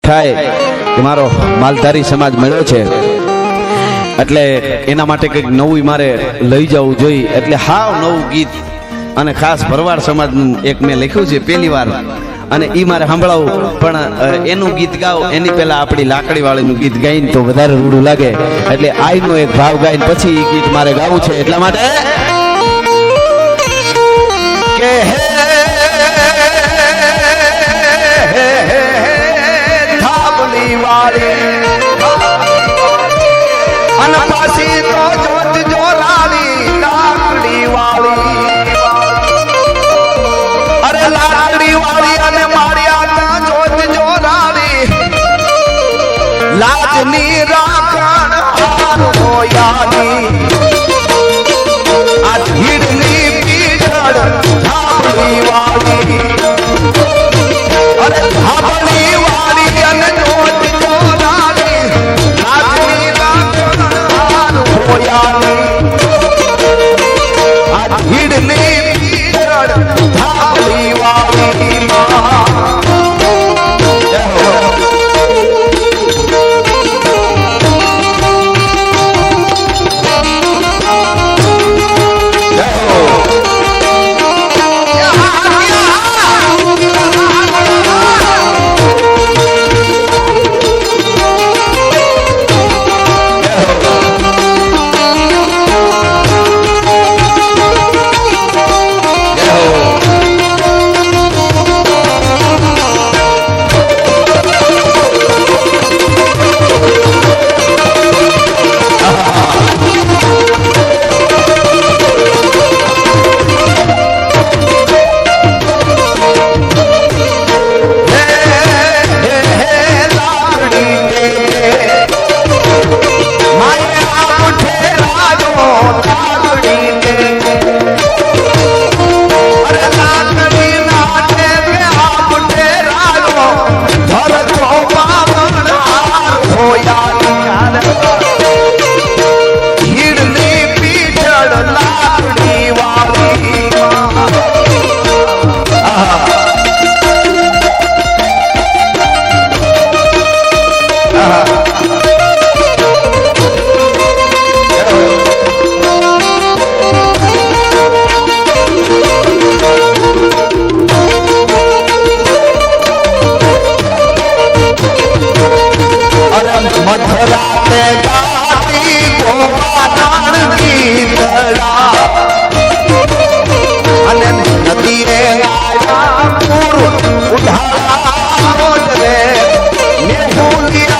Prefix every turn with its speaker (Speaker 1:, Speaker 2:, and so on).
Speaker 1: થાય કે મારો માલધારી સમાજ મળ્યો છે એટલે એના માટે કંઈક નવું મારે લઈ જવું જોઈએ એટલે હાવ નવું ગીત અને ખાસ ભરવાડ સમાજનું એક મેં લખ્યું છે પહેલી વાર અને એ મારે સંભળાવું પણ એનું ગીત ગાવ એની પહેલા આપણી લાકડી વાળીનું ગીત ગાઈને તો વધારે રૂડું લાગે એટલે આઈનો એક ભાવ ગાઈને પછી એ ગીત મારે ગાવું છે એટલા માટે કે થાબલી વાળી અને પાછી તો જોત જોરાળી લાકડી વાળી અરે લાકડી વાળી અને માળિયા જોત જોરાળી લાજની રાખણ હાર હોયાની આ ધીરની પીછળ થાબલી વાળી અરે થાબલી વાળી અને જોત જોરાળી લાજની રાખણ હાર હોયાની આ ધીરની પીછળ થાબલી વાળી મધરાતે ગાતી ગોપાનાણ ગીતડા અને નદીએ ગાયા પૂર ઉધારા રે ને ભૂલિયા